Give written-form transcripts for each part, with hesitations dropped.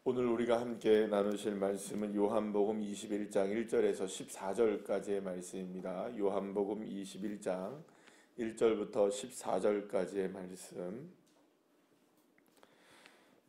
오늘 우리가 함께 나누실 말씀은 요한복음 21장 1절에서 14절까지의 말씀입니다. 요한복음 21장 1절부터 14절까지의 말씀.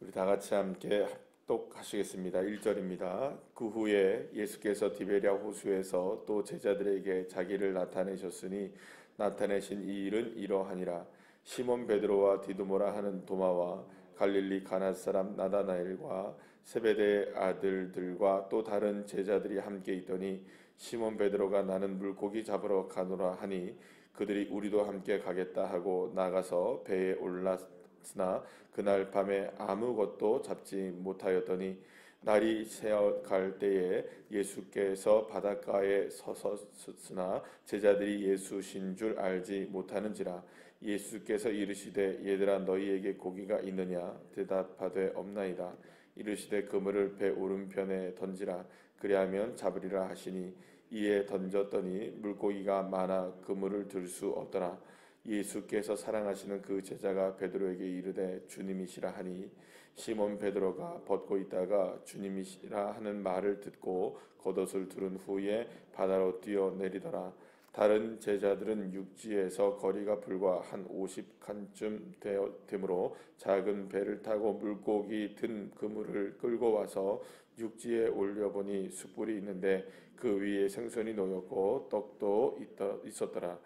우리 다 같이 함께 합독하시겠습니다. 1절입니다. 그 후에 예수께서 디베랴 호수에서 또 제자들에게 자기를 나타내셨으니 나타내신 이 일은 이러하니라. 시몬 베드로와 디두모라 하는 도마와 갈릴리 가나 사람 나다나엘과 세베대의 아들들과 또 다른 제자들이 함께 있더니 시몬 베드로가 나는 물고기 잡으러 가노라 하니 그들이 우리도 함께 가겠다 하고 나가서 배에 올랐으나 그날 밤에 아무것도 잡지 못하였더니 날이 새어갈 때에 예수께서 바닷가에 서섰으나 제자들이 예수신 줄 알지 못하는지라. 예수께서 이르시되 얘들아 너희에게 고기가 있느냐 대답하되 없나이다. 이르시되 그물을 배 오른편에 던지라 그리하면 잡으리라 하시니 이에 던졌더니 물고기가 많아 그물을 들 수 없더라. 예수께서 사랑하시는 그 제자가 베드로에게 이르되 주님이시라 하니 시몬 베드로가 벗고 있다가 주님이시라 하는 말을 듣고 겉옷을 두른 후에 바다로 뛰어내리더라. 다른 제자들은 육지에서 거리가 불과 한 50칸쯤 되므로 작은 배를 타고 물고기 든 그물을 끌고 와서 육지에 올려보니 숯불이 있는데 그 위에 생선이 놓였고 떡도 있었더라.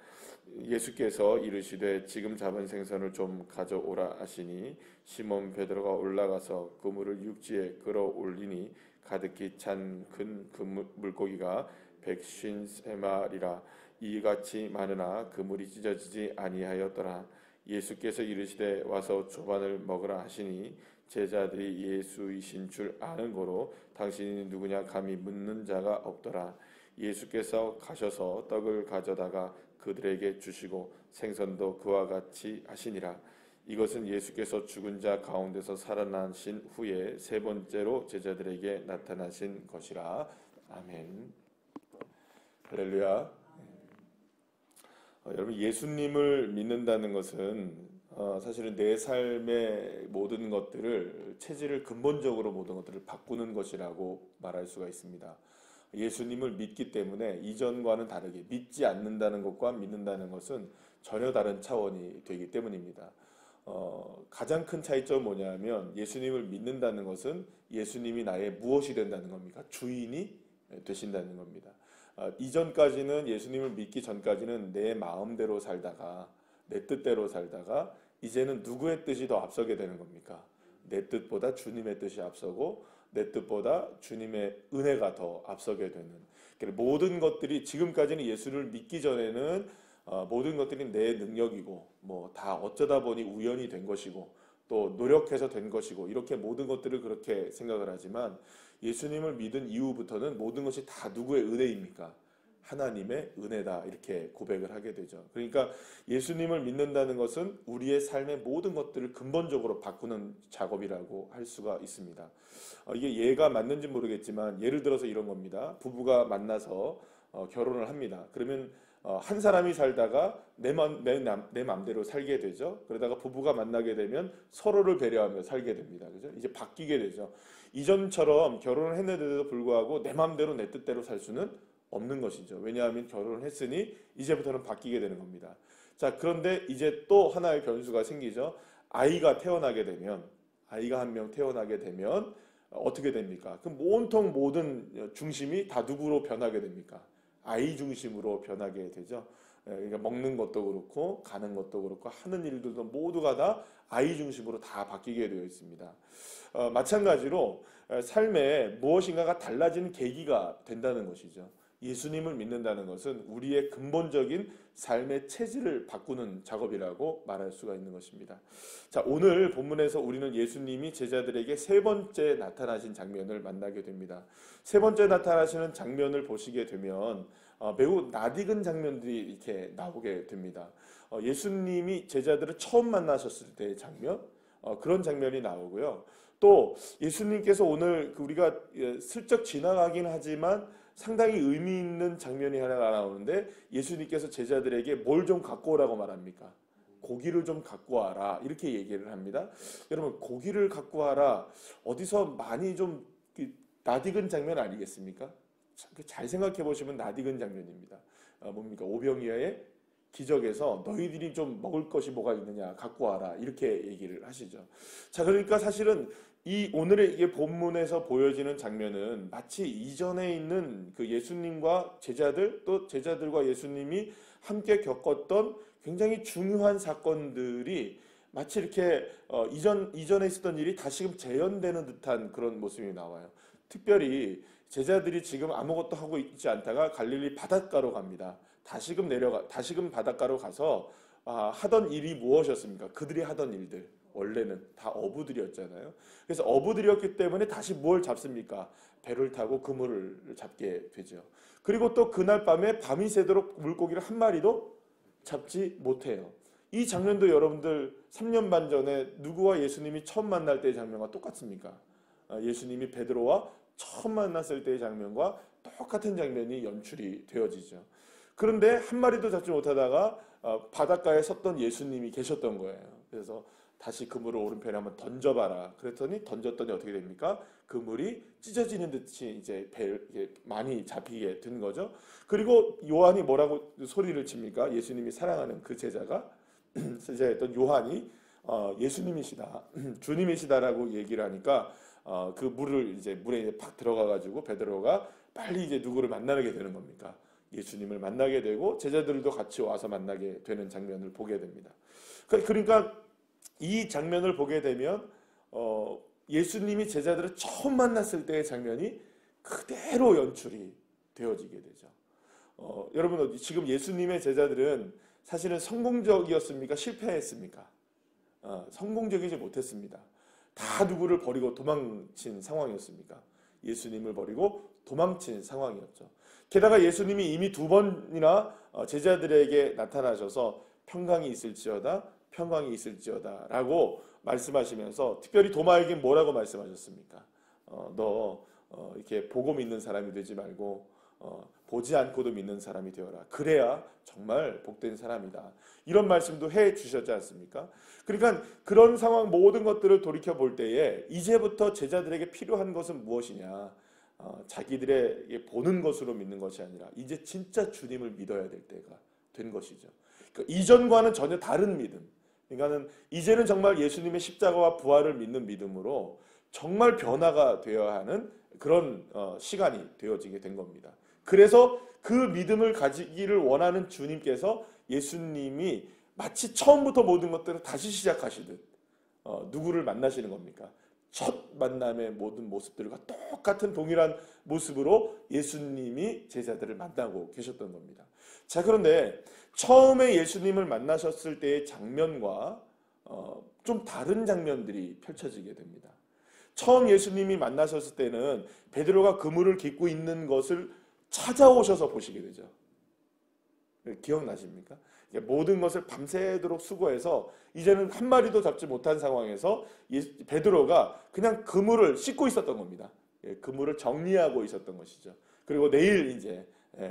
예수께서 이르시되 지금 잡은 생선을 좀 가져오라 하시니 시몬 베드로가 올라가서 그물을 육지에 끌어올리니 가득히 찬 큰 물고기가 153마리라. 이같이 많으나 그물이 찢어지지 아니하였더라. 예수께서 이르시되 와서 조반을 먹으라 하시니 제자들이 예수이신 줄 아는 고로 당신이 누구냐 감히 묻는 자가 없더라. 예수께서 가셔서 떡을 가져다가 그들에게 주시고 생선도 그와 같이 하시니라. 이것은 예수께서 죽은 자 가운데서 살아나신 후에 세 번째로 제자들에게 나타나신 것이라. 아멘. 할렐루야. 여러분, 예수님을 믿는다는 것은 사실은 내 삶의 모든 것들을, 체질을 근본적으로 모든 것들을 바꾸는 것이라고 말할 수가 있습니다. 예수님을 믿기 때문에 이전과는 다르게 믿지 않는다는 것과 믿는다는 것은 전혀 다른 차원이 되기 때문입니다. 가장 큰 차이점은 뭐냐면 예수님을 믿는다는 것은 예수님이 나의 무엇이 된다는 겁니까? 주인이 되신다는 겁니다. 이전까지는, 예수님을 믿기 전까지는 내 마음대로 살다가, 내 뜻대로 살다가 이제는 누구의 뜻이 더 앞서게 되는 겁니까? 내 뜻보다 주님의 뜻이 앞서고 내 뜻보다 주님의 은혜가 더 앞서게 되는, 모든 것들이, 지금까지는 예수를 믿기 전에는 모든 것들이 내 능력이고 뭐 다 어쩌다 보니 우연이 된 것이고 또 노력해서 된 것이고 이렇게 모든 것들을 그렇게 생각을 하지만 예수님을 믿은 이후부터는 모든 것이 다 누구의 은혜입니까? 하나님의 은혜다, 이렇게 고백을 하게 되죠. 그러니까 예수님을 믿는다는 것은 우리의 삶의 모든 것들을 근본적으로 바꾸는 작업이라고 할 수가 있습니다. 이게 예가 맞는지 모르겠지만 예를 들어서 이런 겁니다. 부부가 만나서 결혼을 합니다. 그러면 한 사람이 살다가 내 맘대로 살게 되죠. 그러다가 부부가 만나게 되면 서로를 배려하며 살게 됩니다. 그죠? 이제 바뀌게 되죠. 이전처럼 결혼을 했는데도 불구하고 내 맘대로 내 뜻대로 살 수는 없는 것이죠. 왜냐하면 결혼을 했으니 이제부터는 바뀌게 되는 겁니다. 자, 그런데 이제 또 하나의 변수가 생기죠. 아이가 한 명 태어나게 되면 어떻게 됩니까? 그럼 온통 모든 중심이 다 누구로 변하게 됩니까? 아이 중심으로 변하게 되죠. 그러니까 먹는 것도 그렇고 가는 것도 그렇고 하는 일들도 모두가 다 아이 중심으로 다 바뀌게 되어 있습니다. 마찬가지로 삶에 무엇인가가 달라지는 계기가 된다는 것이죠. 예수님을 믿는다는 것은 우리의 근본적인 삶의 체질을 바꾸는 작업이라고 말할 수가 있는 것입니다. 자, 오늘 본문에서 우리는 예수님이 제자들에게 세 번째 나타나신 장면을 만나게 됩니다. 세 번째 나타나시는 장면을 보시게 되면 매우 낯익은 장면들이 이렇게 나오게 됩니다. 예수님이 제자들을 처음 만나셨을 때의 장면, 그런 장면이 나오고요. 또 예수님께서 오늘 우리가 슬쩍 지나가긴 하지만 상당히 의미 있는 장면이 하나가 나오는데 예수님께서 제자들에게 뭘 좀 갖고 오라고 말합니까? 고기를 좀 갖고 와라 이렇게 얘기를 합니다. 여러분 고기를 갖고 와라 어디서 많이 좀 낯익은 장면 아니겠습니까? 잘 생각해 보시면 낯익은 장면입니다. 뭡니까? 오병이어의 기적에서 너희들이 좀 먹을 것이 뭐가 있느냐 갖고 와라 이렇게 얘기를 하시죠. 자, 그러니까 사실은 이 오늘의 이게 본문에서 보여지는 장면은 마치 이전에 있는 그 예수님과 제자들 또 제자들과 예수님이 함께 겪었던 굉장히 중요한 사건들이 마치 이렇게 이전에 있었던 일이 다시금 재현되는 듯한 그런 모습이 나와요. 특별히 제자들이 지금 아무것도 하고 있지 않다가 갈릴리 바닷가로 갑니다. 다시금 바닷가로 가서 하던 일이 무엇이었습니까? 그들이 하던 일들 원래는 다 어부들이었잖아요. 그래서 어부들이었기 때문에 다시 뭘 잡습니까? 배를 타고 그물을 잡게 되죠. 그리고 또 그날 밤에 밤이 새도록 물고기를 한 마리도 잡지 못해요. 이 장면도 여러분들 3년 반 전에 누구와 예수님이 처음 만날 때의 장면과 똑같습니까? 예수님이 베드로와 처음 만났을 때의 장면과 똑같은 장면이 연출이 되어지죠. 그런데 한 마리도 잡지 못하다가 바닷가에 섰던 예수님이 계셨던 거예요. 그래서 다시 그물을 오른편에 한번 던져봐라. 그랬더니 던졌더니 어떻게 됩니까? 그물이 찢어지는 듯이 이제 많이 잡히게 된 거죠. 그리고 요한이 뭐라고 소리를 칩니까? 예수님이 사랑하는 그 제자가 제자였던 요한이 예수님이시다, 주님이시다라고 얘기를 하니까 그 물에 이제 팍 들어가가지고 베드로가 빨리 이제 누구를 만나게 되는 겁니까? 예수님을 만나게 되고 제자들도 같이 와서 만나게 되는 장면을 보게 됩니다. 그러니까 이 장면을 보게 되면 예수님이 제자들을 처음 만났을 때의 장면이 그대로 연출이 되어지게 되죠. 여러분 지금 예수님의 제자들은 사실은 성공적이었습니까? 실패했습니까? 성공적이지 못했습니다. 다 누구를 버리고 도망친 상황이었습니까? 예수님을 버리고 도망친 상황이었죠. 게다가 예수님이 이미 2번이나 제자들에게 나타나셔서 평강이 있을지어다 라고 말씀하시면서 특별히 도마에게 뭐라고 말씀하셨습니까? 너 이렇게 보고 믿는 사람이 되지 말고 보지 않고도 믿는 사람이 되어라. 그래야 정말 복된 사람이다. 이런 말씀도 해 주셨지 않습니까? 그러니까 그런 상황 모든 것들을 돌이켜 볼 때에 이제부터 제자들에게 필요한 것은 무엇이냐? 자기들의 보는 것으로 믿는 것이 아니라 이제 진짜 주님을 믿어야 될 때가 된 것이죠. 그러니까 이전과는 전혀 다른 믿음. 그러니까는 이제는 정말 예수님의 십자가와 부활을 믿는 믿음으로 정말 변화가 되어야 하는 그런 시간이 되어지게 된 겁니다. 그래서 그 믿음을 가지기를 원하는 주님께서 예수님이 마치 처음부터 모든 것들을 다시 시작하시듯 누구를 만나시는 겁니까? 첫 만남의 모든 모습들과 똑같은 동일한 모습으로 예수님이 제자들을 만나고 계셨던 겁니다. 자, 그런데 처음에 예수님을 만나셨을 때의 장면과 좀 다른 장면들이 펼쳐지게 됩니다. 처음 예수님이 만나셨을 때는 베드로가 그물을 깃고 있는 것을 찾아오셔서 보시게 되죠. 기억나십니까? 모든 것을 밤새도록 수고해서 이제는 한 마리도 잡지 못한 상황에서 베드로가 그냥 그물을 씻고 있었던 겁니다. 그물을 정리하고 있었던 것이죠. 그리고 내일 이제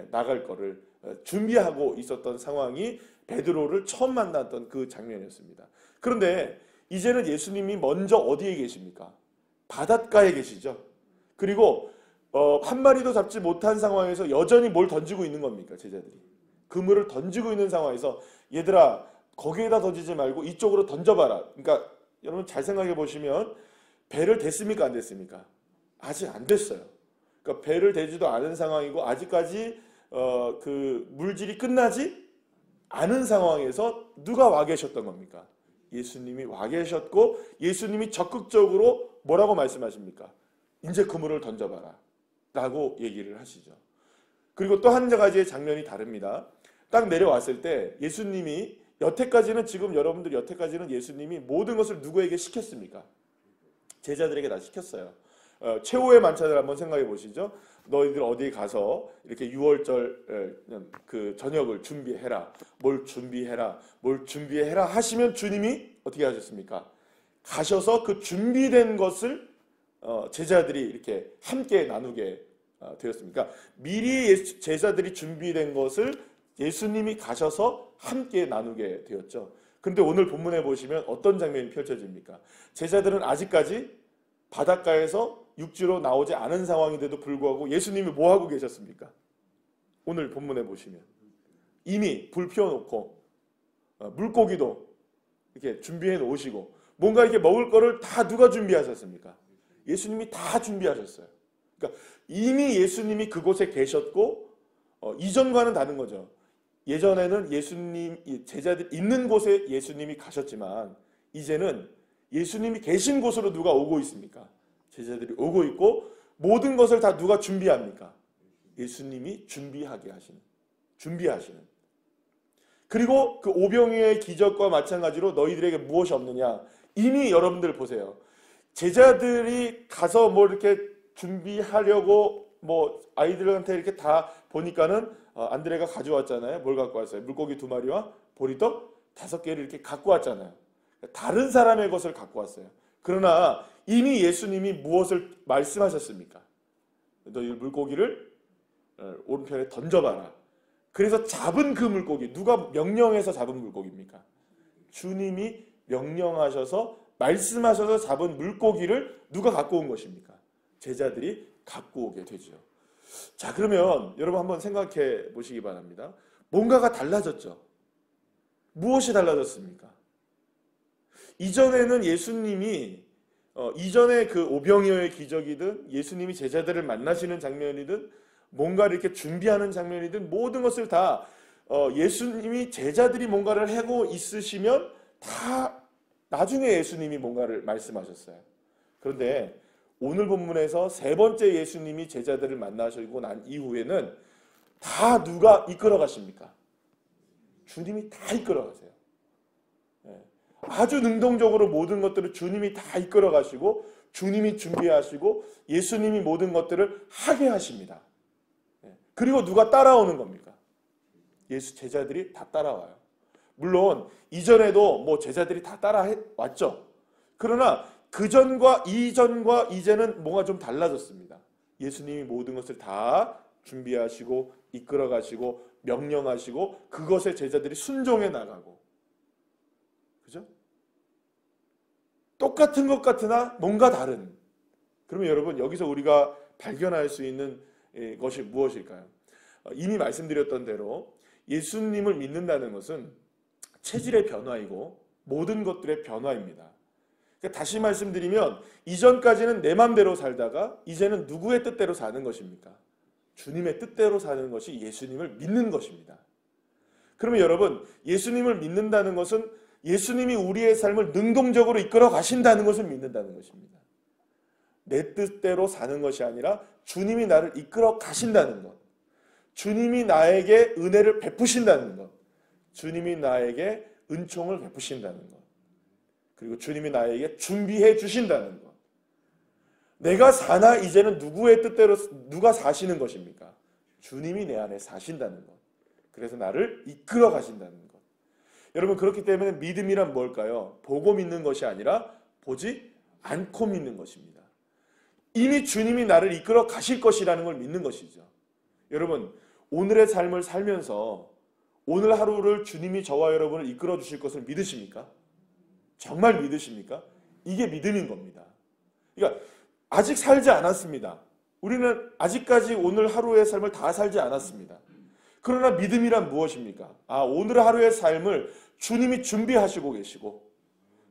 나갈 거를 준비하고 있었던 상황이 베드로를 처음 만났던 그 장면이었습니다. 그런데 이제는 예수님이 먼저 어디에 계십니까? 바닷가에 계시죠. 그리고 한 마리도 잡지 못한 상황에서 여전히 뭘 던지고 있는 겁니까? 제자들이 그물을 던지고 있는 상황에서 얘들아 거기에다 던지지 말고 이쪽으로 던져봐라. 그러니까 여러분 잘 생각해 보시면 배를 댔습니까? 안 댔습니까? 아직 안 됐어요. 그러니까 배를 대지도 않은 상황이고 아직까지 그 물질이 끝나지 않은 상황에서 누가 와 계셨던 겁니까? 예수님이 와 계셨고 예수님이 적극적으로 뭐라고 말씀하십니까? 이제 그물을 던져봐라 라고 얘기를 하시죠. 그리고 또 한 가지의 장면이 다릅니다. 딱 내려왔을 때 예수님이 여태까지는 예수님이 모든 것을 누구에게 시켰습니까? 제자들에게 다 시켰어요. 최후의 만찬을 한번 생각해 보시죠. 너희들 어디 가서 이렇게 6월절 그 저녁을 준비해라. 뭘 준비해라 하시면 주님이 어떻게 하셨습니까? 가셔서 그 준비된 것을 제자들이 이렇게 함께 나누게 되었습니까? 미리 제자들이 준비된 것을 예수님이 가셔서 함께 나누게 되었죠. 그런데 오늘 본문에 보시면 어떤 장면이 펼쳐집니까? 제자들은 아직까지 바닷가에서 육지로 나오지 않은 상황인데도 불구하고 예수님이 뭐 하고 계셨습니까? 오늘 본문에 보시면 이미 불 피워놓고 물고기도 이렇게 준비해 놓으시고 뭔가 이렇게 먹을 거를 다 누가 준비하셨습니까? 예수님이 다 준비하셨어요. 그러니까 이미 예수님이 그곳에 계셨고 이전과는 다른 거죠. 예전에는 예수님 제자들 있는 곳에 예수님이 가셨지만 이제는 예수님이 계신 곳으로 누가 오고 있습니까? 제자들이 오고 있고 모든 것을 다 누가 준비합니까? 예수님이 준비하시는. 그리고 그 오병이어의 기적과 마찬가지로 너희들에게 무엇이 없느냐? 이미 여러분들 보세요. 제자들이 가서 뭐 이렇게 준비하려고 뭐 아이들한테 이렇게 다 보니까는 안드레가 가져왔잖아요. 뭘 갖고 왔어요? 물고기 2마리와 보리떡 5개를 이렇게 갖고 왔잖아요. 다른 사람의 것을 갖고 왔어요. 그러나 이미 예수님이 무엇을 말씀하셨습니까? 너희 물고기를 오른편에 던져봐라. 그래서 잡은 그 물고기, 누가 명령해서 잡은 물고기입니까? 주님이 명령하셔서 말씀하셔서 잡은 물고기를 누가 갖고 온 것입니까? 제자들이 갖고 오게 되죠. 자, 그러면 여러분 한번 생각해 보시기 바랍니다. 뭔가가 달라졌죠. 무엇이 달라졌습니까? 이전에는 예수님이 이전에 그 오병이어의 기적이든 예수님이 제자들을 만나시는 장면이든 뭔가를 이렇게 준비하는 장면이든 모든 것을 다 예수님이 제자들이 뭔가를 하고 있으시면 다 나중에 예수님이 뭔가를 말씀하셨어요. 그런데 오늘 본문에서 3번째 예수님이 제자들을 만나시고 난 이후에는 다 누가 이끌어 가십니까? 주님이 다 이끌어 가세요. 아주 능동적으로 모든 것들을 주님이 다 이끌어 가시고 주님이 준비하시고 예수님이 모든 것들을 하게 하십니다. 그리고 누가 따라오는 겁니까? 예수 제자들이 다 따라와요. 물론 이전에도 뭐 제자들이 다 따라왔죠. 그러나 그전과 이전과 이제는 뭔가 좀 달라졌습니다. 예수님이 모든 것을 다 준비하시고 이끌어 가시고 명령하시고 그것에 제자들이 순종해 나가고, 그죠? 똑같은 것 같으나 뭔가 다른. 그러면 여러분 여기서 우리가 발견할 수 있는 것이 무엇일까요? 이미 말씀드렸던 대로 예수님을 믿는다는 것은 체질의 변화이고 모든 것들의 변화입니다. 그러니까 다시 말씀드리면 이전까지는 내 맘대로 살다가 이제는 누구의 뜻대로 사는 것입니까? 주님의 뜻대로 사는 것이 예수님을 믿는 것입니다. 그러면 여러분 예수님을 믿는다는 것은 예수님이 우리의 삶을 능동적으로 이끌어 가신다는 것을 믿는다는 것입니다. 내 뜻대로 사는 것이 아니라 주님이 나를 이끌어 가신다는 것, 주님이 나에게 은혜를 베푸신다는 것, 주님이 나에게 은총을 베푸신다는 것, 그리고 주님이 나에게 준비해 주신다는 것. 내가 사나 이제는 누구의 뜻대로 누가 사시는 것입니까? 주님이 내 안에 사신다는 것. 그래서 나를 이끌어 가신다는 것. 여러분 그렇기 때문에 믿음이란 뭘까요? 보고 믿는 것이 아니라 보지 않고 믿는 것입니다. 이미 주님이 나를 이끌어 가실 것이라는 걸 믿는 것이죠. 여러분 오늘의 삶을 살면서 오늘 하루를 주님이 저와 여러분을 이끌어 주실 것을 믿으십니까? 정말 믿으십니까? 이게 믿음인 겁니다. 그러니까 아직 살지 않았습니다. 우리는 아직까지 오늘 하루의 삶을 다 살지 않았습니다. 그러나 믿음이란 무엇입니까? 오늘 하루의 삶을 주님이 준비하시고 계시고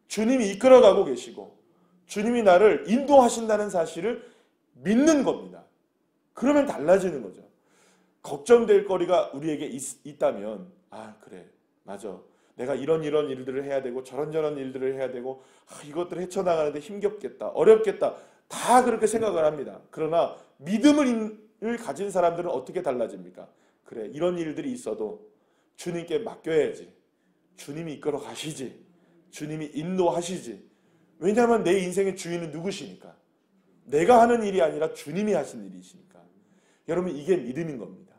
주님이 이끌어가고 계시고 주님이 나를 인도하신다는 사실을 믿는 겁니다. 그러면 달라지는 거죠. 걱정될 거리가 우리에게 있다면 그래 맞아 내가 이런 일들을 해야 되고 저런 일들을 해야 되고 이것들을 헤쳐나가는데 힘겹겠다 어렵겠다 다 그렇게 생각을 합니다. 그러나 믿음을 가진 사람들은 어떻게 달라집니까? 그래 이런 일들이 있어도 주님께 맡겨야지. 주님이 이끌어 가시지. 주님이 인도하시지. 왜냐하면 내 인생의 주인은 누구시니까? 내가 하는 일이 아니라 주님이 하신 일이시니까. 여러분 이게 믿음인 겁니다.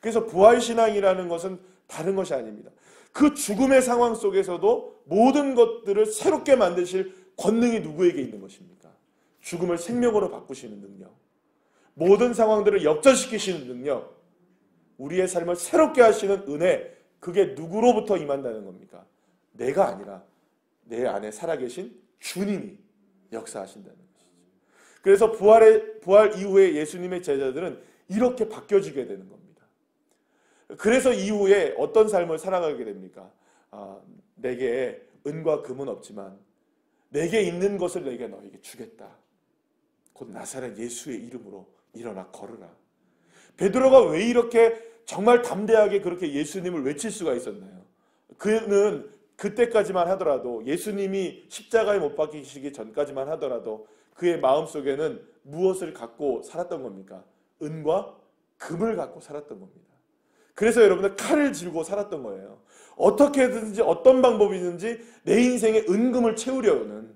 그래서 부활신앙이라는 것은 다른 것이 아닙니다. 그 죽음의 상황 속에서도 모든 것들을 새롭게 만드실 권능이 누구에게 있는 것입니까? 죽음을 생명으로 바꾸시는 능력, 모든 상황들을 역전시키시는 능력, 우리의 삶을 새롭게 하시는 은혜, 그게 누구로부터 임한다는 겁니까? 내가 아니라 내 안에 살아계신 주님이 역사하신다는 것이죠. 그래서 부활 이후에 예수님의 제자들은 이렇게 바뀌어지게 되는 겁니다. 그래서 이후에 어떤 삶을 살아가게 됩니까? 내게 은과 금은 없지만 내게 있는 것을 내게 너에게 주겠다. 곧 나사렛 예수의 이름으로 일어나 걸으라. 베드로가 왜 이렇게 정말 담대하게 그렇게 예수님을 외칠 수가 있었나요? 그는 그때까지만 하더라도, 예수님이 십자가에 못 박히시기 전까지만 하더라도 그의 마음속에는 무엇을 갖고 살았던 겁니까? 은과 금을 갖고 살았던 겁니다. 그래서 여러분들 칼을 쥐고 살았던 거예요. 어떻게든지 어떤 방법이든지 내 인생에 은금을 채우려는,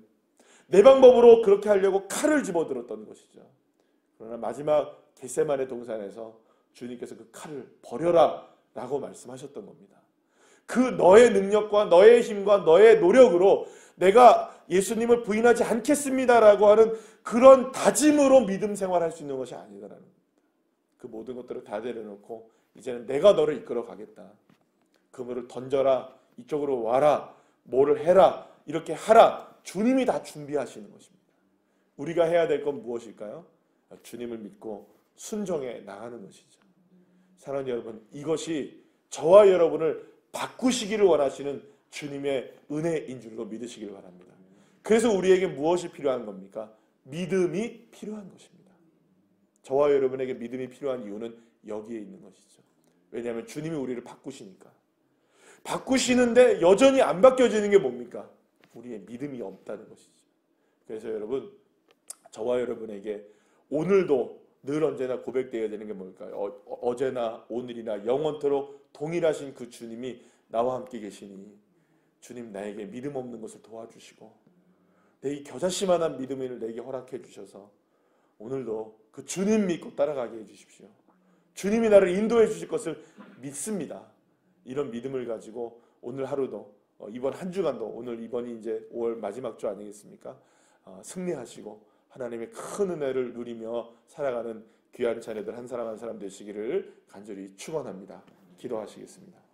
내 방법으로 그렇게 하려고 칼을 집어들었던 것이죠. 그러나 마지막 겟세마네 동산에서 주님께서 그 칼을 버려라 라고 말씀하셨던 겁니다. 그 너의 능력과 너의 힘과 너의 노력으로 내가 예수님을 부인하지 않겠습니다라고 하는 그런 다짐으로 믿음 생활할 수 있는 것이 아니다라는 겁니다. 그 모든 것들을 다 내려놓고 이제는 내가 너를 이끌어 가겠다. 그물을 던져라, 이쪽으로 와라, 뭐를 해라, 이렇게 하라. 주님이 다 준비하시는 것입니다. 우리가 해야 될 건 무엇일까요? 주님을 믿고 순종해 나가는 것이죠. 사랑하는 여러분, 이것이 저와 여러분을 바꾸시기를 원하시는 주님의 은혜인 줄로 믿으시길 바랍니다. 그래서 우리에게 무엇이 필요한 겁니까? 믿음이 필요한 것입니다. 저와 여러분에게 믿음이 필요한 이유는 여기에 있는 것이죠. 왜냐하면 주님이 우리를 바꾸시니까. 바꾸시는데 여전히 안 바뀌어지는 게 뭡니까? 우리의 믿음이 없다는 것이죠. 그래서 여러분, 저와 여러분에게 오늘도 늘 언제나 고백되어야 되는 게 뭘까요? 어제나 오늘이나 영원토록 동일하신 그 주님이 나와 함께 계시니 주님, 나에게 믿음 없는 것을 도와주시고 내 이 겨자씨만한 믿음을 내게 허락해 주셔서 오늘도 그 주님 믿고 따라가게 해주십시오. 주님이 나를 인도해 주실 것을 믿습니다. 이런 믿음을 가지고 오늘 하루도, 이번 한 주간도, 오늘 이번이 이제 5월 마지막 주 아니겠습니까? 승리하시고 하나님의 큰 은혜를 누리며 살아가는 귀한 자녀들 한 사람 한 사람 되시기를 간절히 축원합니다. 기도하시겠습니다.